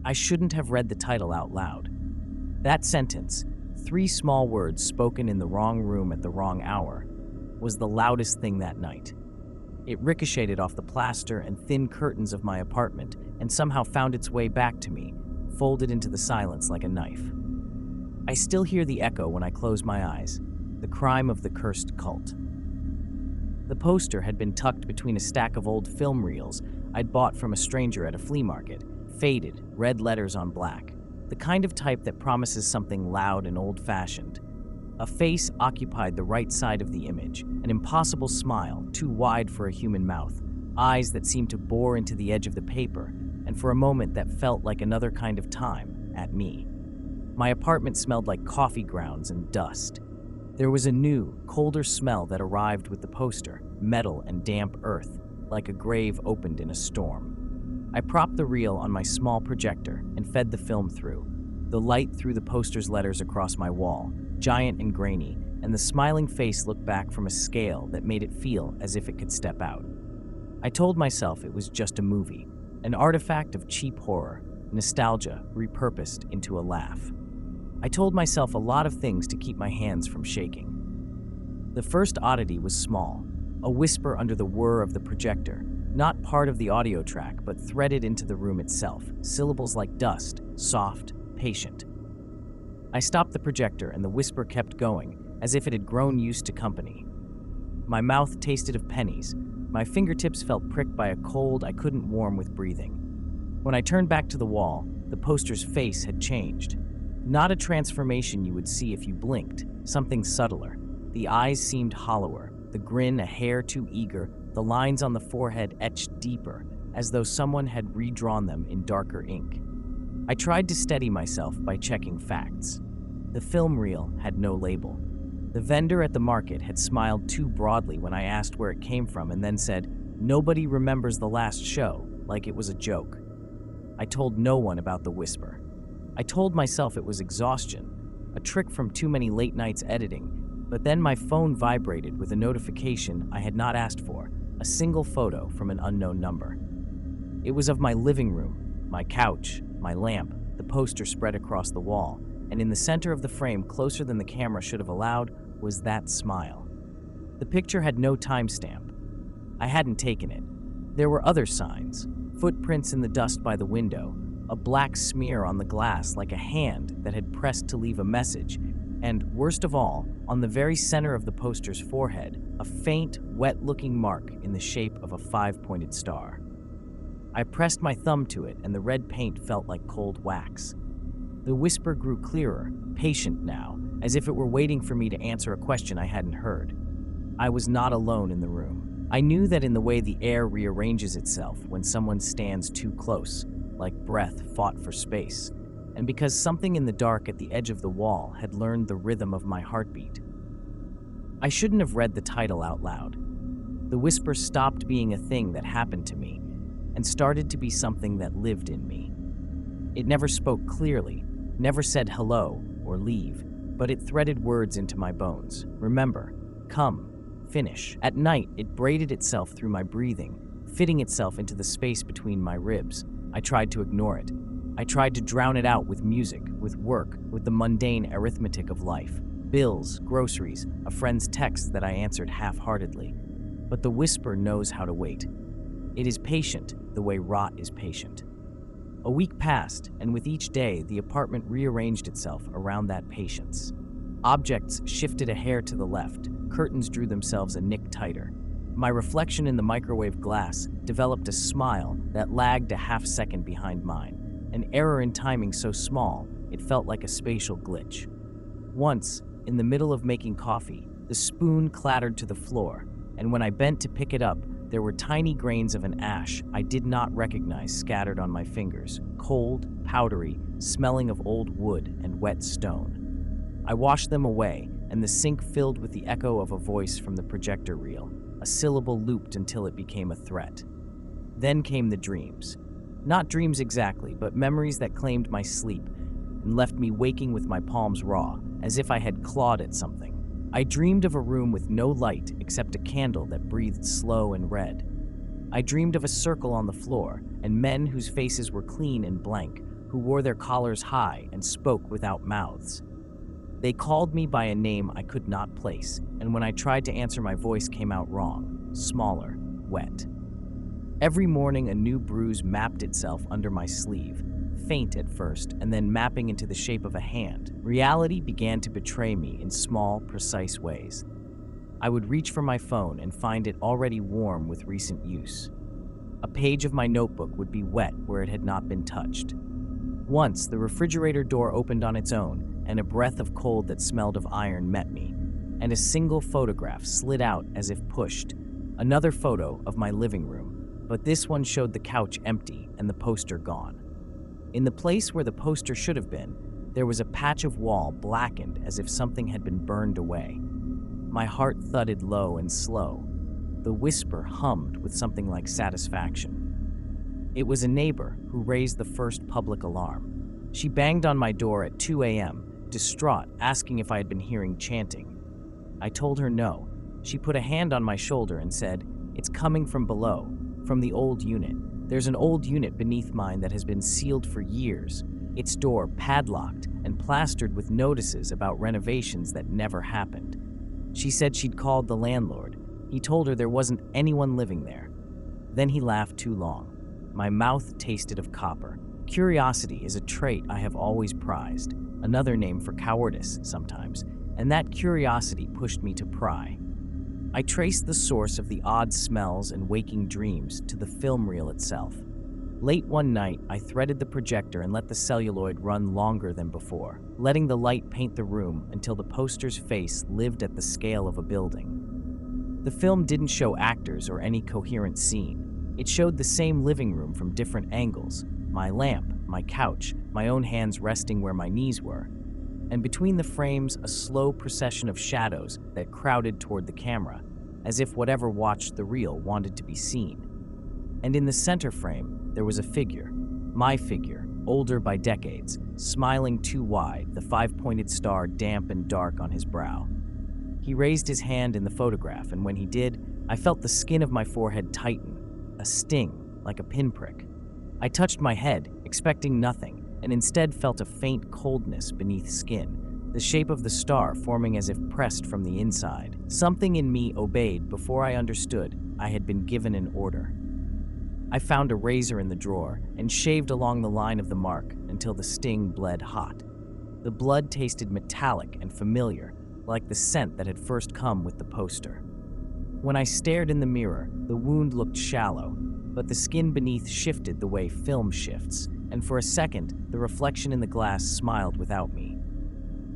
I shouldn't have read the title out loud. That sentence, 3 small words spoken in the wrong room at the wrong hour, was the loudest thing that night. It ricocheted off the plaster and thin curtains of my apartment and somehow found its way back to me, folded into the silence like a knife. I still hear the echo when I close my eyes, the crime of the cursed cult. The poster had been tucked between a stack of old film reels I'd bought from a stranger at a flea market, faded, red letters on black, the kind of type that promises something loud and old-fashioned. A face occupied the right side of the image, an impossible smile, too wide for a human mouth, eyes that seemed to bore into the edge of the paper, and for a moment that felt like another kind of time, at me. My apartment smelled like coffee grounds and dust. There was a new, colder smell that arrived with the poster, metal and damp earth, like a grave opened in a storm. I propped the reel on my small projector and fed the film through. The light threw the poster's letters across my wall, giant and grainy, and the smiling face looked back from a scale that made it feel as if it could step out. I told myself it was just a movie, an artifact of cheap horror, nostalgia repurposed into a laugh. I told myself a lot of things to keep my hands from shaking. The first oddity was small, a whisper under the whir of the projector, not part of the audio track, but threaded into the room itself, syllables like dust, soft, patient. I stopped the projector and the whisper kept going, as if it had grown used to company. My mouth tasted of pennies. My fingertips felt pricked by a cold I couldn't warm with breathing. When I turned back to the wall, the poster's face had changed. Not a transformation you would see if you blinked, something subtler. The eyes seemed hollower, the grin a hair too eager, the lines on the forehead etched deeper, as though someone had redrawn them in darker ink. I tried to steady myself by checking facts. The film reel had no label. The vendor at the market had smiled too broadly when I asked where it came from and then said, "Nobody remembers the last show," like it was a joke. I told no one about the whisper. I told myself it was exhaustion, a trick from too many late nights editing, but then my phone vibrated with a notification I had not asked for, a single photo from an unknown number. It was of my living room, my couch, my lamp, the poster spread across the wall, and in the center of the frame, closer than the camera should have allowed, was that smile. The picture had no timestamp. I hadn't taken it. There were other signs, footprints in the dust by the window, a black smear on the glass like a hand that had pressed to leave a message, and, worst of all, on the very center of the poster's forehead, a faint, wet-looking mark in the shape of a 5-pointed star. I pressed my thumb to it, and the red paint felt like cold wax. The whisper grew clearer, patient now, as if it were waiting for me to answer a question I hadn't heard. I was not alone in the room. I knew that in the way the air rearranges itself when someone stands too close, like breath fought for space, and because something in the dark at the edge of the wall had learned the rhythm of my heartbeat. I shouldn't have read the title out loud. The whisper stopped being a thing that happened to me and started to be something that lived in me. It never spoke clearly, never said hello or leave, but it threaded words into my bones. Remember, come, finish. At night, it braided itself through my breathing, fitting itself into the space between my ribs. I tried to ignore it. I tried to drown it out with music, with work, with the mundane arithmetic of life. Bills, groceries, a friend's text that I answered half-heartedly. But the whisper knows how to wait. It is patient the way rot is patient. A week passed, and with each day, the apartment rearranged itself around that patience. Objects shifted a hair to the left, curtains drew themselves a nick tighter. My reflection in the microwave glass developed a smile that lagged a half-second behind mine, an error in timing so small it felt like a spatial glitch. Once, in the middle of making coffee, the spoon clattered to the floor, and when I bent to pick it up, there were tiny grains of an ash I did not recognize scattered on my fingers, cold, powdery, smelling of old wood and wet stone. I washed them away, and the sink filled with the echo of a voice from the projector reel, a syllable looped until it became a threat. Then came the dreams. Not dreams exactly, but memories that claimed my sleep and left me waking with my palms raw, as if I had clawed at something. I dreamed of a room with no light except a candle that breathed slow and red. I dreamed of a circle on the floor and men whose faces were clean and blank, who wore their collars high and spoke without mouths. They called me by a name I could not place, and when I tried to answer, my voice came out wrong, smaller, wet. Every morning, a new bruise mapped itself under my sleeve, faint at first, and then mapping into the shape of a hand. Reality began to betray me in small, precise ways. I would reach for my phone and find it already warm with recent use. A page of my notebook would be wet where it had not been touched. Once, the refrigerator door opened on its own, and a breath of cold that smelled of iron met me, and a single photograph slid out as if pushed. Another photo of my living room, but this one showed the couch empty and the poster gone. In the place where the poster should have been, there was a patch of wall blackened as if something had been burned away. My heart thudded low and slow. The whisper hummed with something like satisfaction. It was a neighbor who raised the first public alarm. She banged on my door at 2 a.m., distraught, asking if I had been hearing chanting. I told her no. She put a hand on my shoulder and said, "It's coming from below, from the old unit. There's an old unit beneath mine that has been sealed for years, its door padlocked and plastered with notices about renovations that never happened." She said she'd called the landlord. He told her there wasn't anyone living there. Then he laughed too long. My mouth tasted of copper. Curiosity is a trait I have always prized, another name for cowardice sometimes, and that curiosity pushed me to pry. I traced the source of the odd smells and waking dreams to the film reel itself. Late one night, I threaded the projector and let the celluloid run longer than before, letting the light paint the room until the poster's face lived at the scale of a building. The film didn't show actors or any coherent scene. It showed the same living room from different angles, my lamp, my couch, my own hands resting where my knees were, and between the frames a slow procession of shadows that crowded toward the camera, as if whatever watched the reel wanted to be seen. And in the center frame, there was a figure, my figure, older by decades, smiling too wide, the five-pointed star damp and dark on his brow. He raised his hand in the photograph, and when he did, I felt the skin of my forehead tighten, a sting, like a pinprick. I touched my head, expecting nothing, and instead felt a faint coldness beneath skin, the shape of the star forming as if pressed from the inside. Something in me obeyed before I understood I had been given an order. I found a razor in the drawer and shaved along the line of the mark until the sting bled hot. The blood tasted metallic and familiar, like the scent that had first come with the poster. When I stared in the mirror, the wound looked shallow, but the skin beneath shifted the way film shifts, and for a second, the reflection in the glass smiled without me.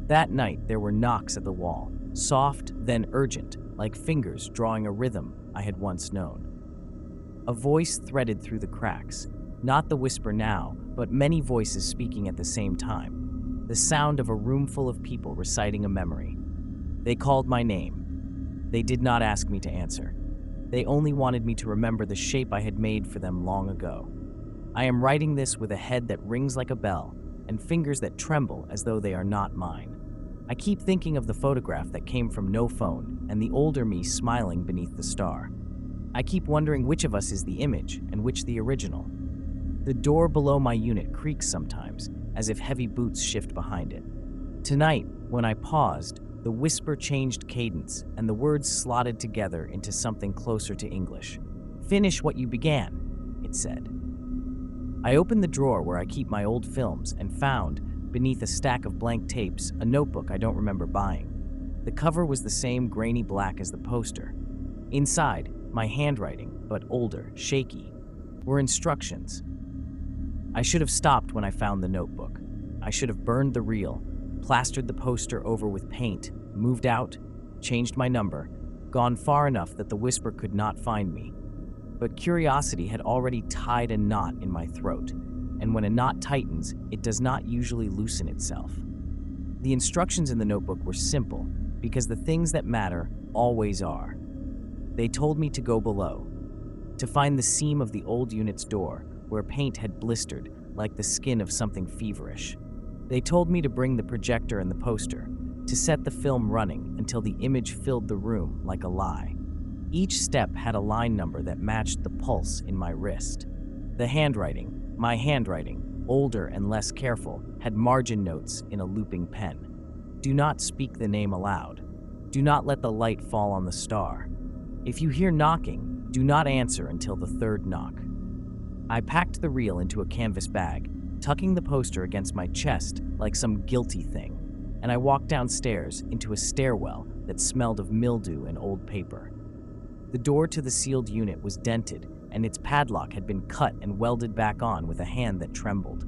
That night, there were knocks at the wall, soft, then urgent, like fingers drawing a rhythm I had once known. A voice threaded through the cracks, not the whisper now, but many voices speaking at the same time, the sound of a room full of people reciting a memory. They called my name. They did not ask me to answer. They only wanted me to remember the shape I had made for them long ago. I am writing this with a head that rings like a bell and fingers that tremble as though they are not mine. I keep thinking of the photograph that came from no phone and the older me smiling beneath the star. I keep wondering which of us is the image and which the original. The door below my unit creaks sometimes, as if heavy boots shift behind it. Tonight, when I paused, the whisper changed cadence and the words slotted together into something closer to English. "Finish what you began," it said. I opened the drawer where I keep my old films and found, beneath a stack of blank tapes, a notebook I don't remember buying. The cover was the same grainy black as the poster. Inside, my handwriting, but older, shaky, were instructions. I should have stopped when I found the notebook. I should have burned the reel, plastered the poster over with paint, moved out, changed my number, gone far enough that the whisper could not find me. But curiosity had already tied a knot in my throat, and when a knot tightens, it does not usually loosen itself. The instructions in the notebook were simple, because the things that matter always are. They told me to go below, to find the seam of the old unit's door, where paint had blistered like the skin of something feverish. They told me to bring the projector and the poster, to set the film running until the image filled the room like a lie. Each step had a line number that matched the pulse in my wrist. The handwriting, my handwriting, older and less careful, had margin notes in a looping pen. Do not speak the name aloud. Do not let the light fall on the star. If you hear knocking, do not answer until the third knock. I packed the reel into a canvas bag, tucking the poster against my chest like some guilty thing, and I walked downstairs into a stairwell that smelled of mildew and old paper. The door to the sealed unit was dented, and its padlock had been cut and welded back on with a hand that trembled.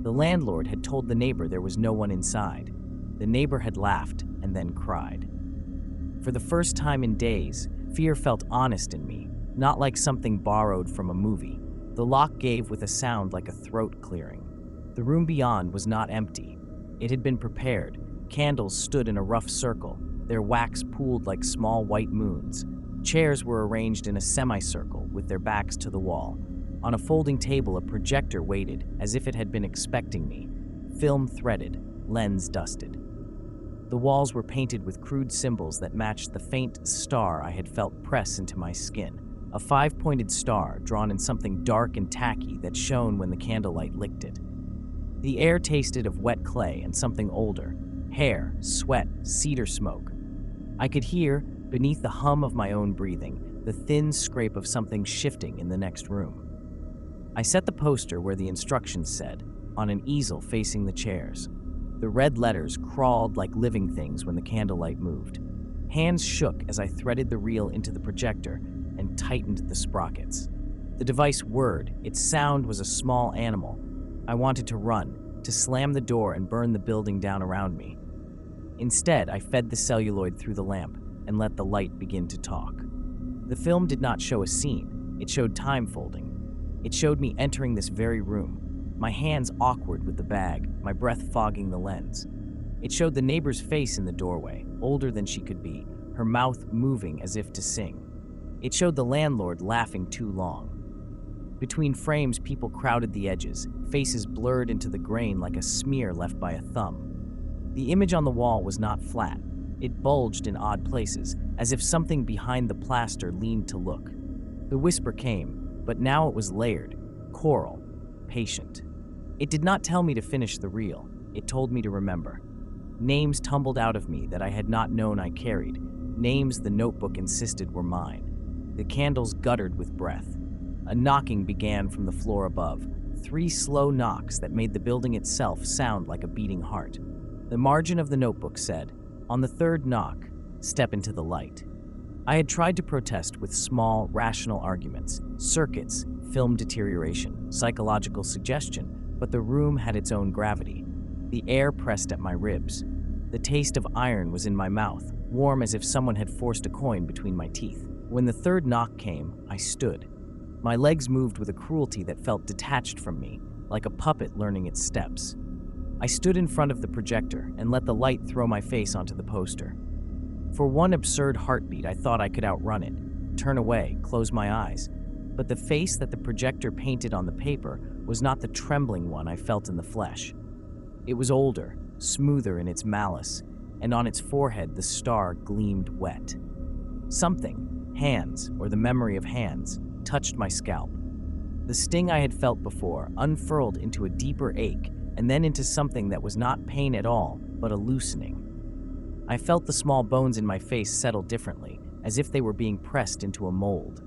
The landlord had told the neighbor there was no one inside. The neighbor had laughed and then cried. For the first time in days, fear felt honest in me, not like something borrowed from a movie. The lock gave with a sound like a throat clearing. The room beyond was not empty. It had been prepared. Candles stood in a rough circle, their wax pooled like small white moons. Chairs were arranged in a semicircle with their backs to the wall. On a folding table, a projector waited as if it had been expecting me. Film threaded, lens dusted. The walls were painted with crude symbols that matched the faint star I had felt press into my skin. A 5-pointed star drawn in something dark and tacky that shone when the candlelight licked it. The air tasted of wet clay and something older. Hair, sweat, cedar smoke. I could hear, beneath the hum of my own breathing, the thin scrape of something shifting in the next room. I set the poster where the instructions said, on an easel facing the chairs. The red letters crawled like living things when the candlelight moved. Hands shook as I threaded the reel into the projector and tightened the sprockets. The device whirred. Its sound was a small animal. I wanted to run, to slam the door and burn the building down around me. Instead, I fed the celluloid through the lamp and let the light begin to talk. The film did not show a scene. It showed time folding. It showed me entering this very room, my hands awkward with the bag, my breath fogging the lens. It showed the neighbor's face in the doorway, older than she could be, her mouth moving as if to sing. It showed the landlord laughing too long. Between frames, people crowded the edges, faces blurred into the grain like a smear left by a thumb. The image on the wall was not flat. It bulged in odd places, as if something behind the plaster leaned to look. The whisper came, but now it was layered, choral, patient. It did not tell me to finish the reel. It told me to remember. Names tumbled out of me that I had not known I carried, names the notebook insisted were mine. The candles guttered with breath. A knocking began from the floor above, 3 slow knocks that made the building itself sound like a beating heart. The margin of the notebook said, "On the 3rd knock, step into the light." I had tried to protest with small, rational arguments, circuits, film deterioration, psychological suggestion, but the room had its own gravity. The air pressed at my ribs. The taste of iron was in my mouth, warm as if someone had forced a coin between my teeth. When the 3rd knock came, I stood. My legs moved with a cruelty that felt detached from me, like a puppet learning its steps. I stood in front of the projector and let the light throw my face onto the poster. For one absurd heartbeat, I thought I could outrun it, turn away, close my eyes. But the face that the projector painted on the paper was not the trembling one I felt in the flesh. It was older, smoother in its malice, and on its forehead the star gleamed wet. Something, hands, or the memory of hands, touched my scalp. The sting I had felt before unfurled into a deeper ache, and then into something that was not pain at all, but a loosening. I felt the small bones in my face settle differently, as if they were being pressed into a mold.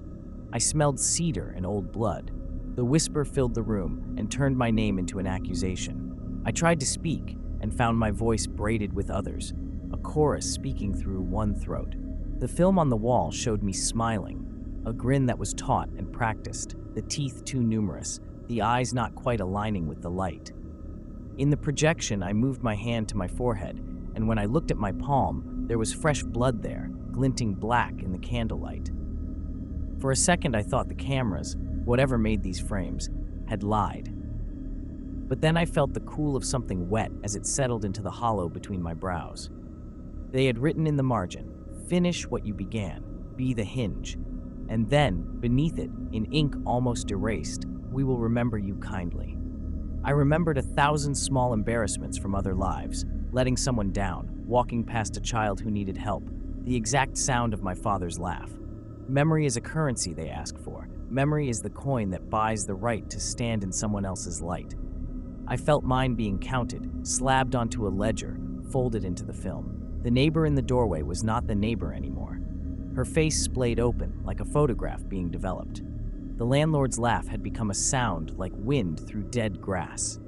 I smelled cedar and old blood. The whisper filled the room and turned my name into an accusation. I tried to speak and found my voice braided with others, a chorus speaking through one throat. The film on the wall showed me smiling, a grin that was taught and practiced, the teeth too numerous, the eyes not quite aligning with the light. In the projection, I moved my hand to my forehead, and when I looked at my palm, there was fresh blood there, glinting black in the candlelight. For a second, I thought the cameras, whatever made these frames, had lied. But then I felt the cool of something wet as it settled into the hollow between my brows. They had written in the margin, "Finish what you began, be the hinge." And then, beneath it, in ink almost erased, "We will remember you kindly." I remembered 1,000 small embarrassments from other lives, letting someone down, walking past a child who needed help, the exact sound of my father's laugh. Memory is a currency they ask for. Memory is the coin that buys the right to stand in someone else's light. I felt mine being counted, slabbed onto a ledger, folded into the film. The neighbor in the doorway was not the neighbor anymore. Her face splayed open, like a photograph being developed. The landlord's laugh had become a sound like wind through dead grass.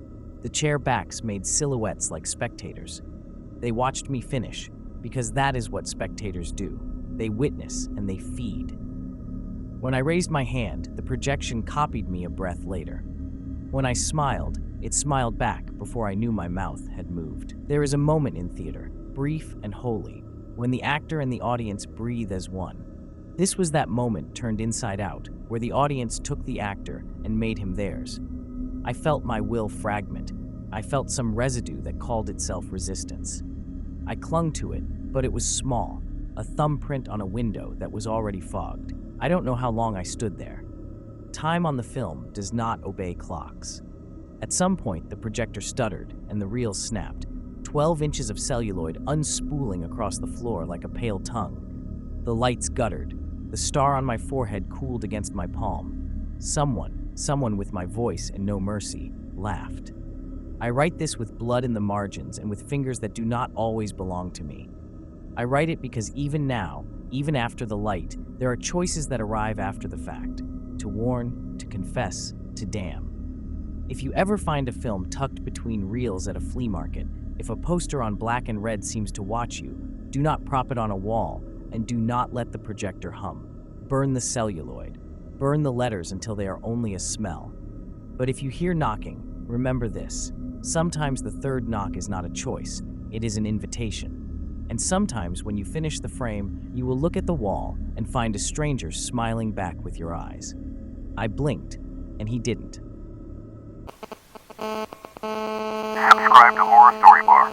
The chair backs made silhouettes like spectators. They watched me finish, because that is what spectators do. They witness and they feed. When I raised my hand, the projection copied me a breath later. When I smiled, it smiled back before I knew my mouth had moved. There is a moment in theater, brief and holy, when the actor and the audience breathe as one. This was that moment turned inside out, where the audience took the actor and made him theirs. I felt my will fragment. I felt some residue that called itself resistance. I clung to it, but it was small, a thumbprint on a window that was already fogged. I don't know how long I stood there. Time on the film does not obey clocks. At some point, the projector stuttered and the reel snapped, 12 inches of celluloid unspooling across the floor like a pale tongue. The lights guttered. The star on my forehead cooled against my palm. Someone with my voice and no mercy, laughed. I write this with blood in the margins and with fingers that do not always belong to me. I write it because even now, even after the light, there are choices that arrive after the fact. To warn, to confess, to damn. If you ever find a film tucked between reels at a flea market, if a poster on black and red seems to watch you, do not prop it on a wall, and do not let the projector hum. Burn the celluloid. Burn the letters until they are only a smell. But if you hear knocking, remember this. Sometimes the third knock is not a choice, it is an invitation. And sometimes when you finish the frame, you will look at the wall and find a stranger smiling back with your eyes. I blinked, and he didn't. Subscribe to Horror Story Bar.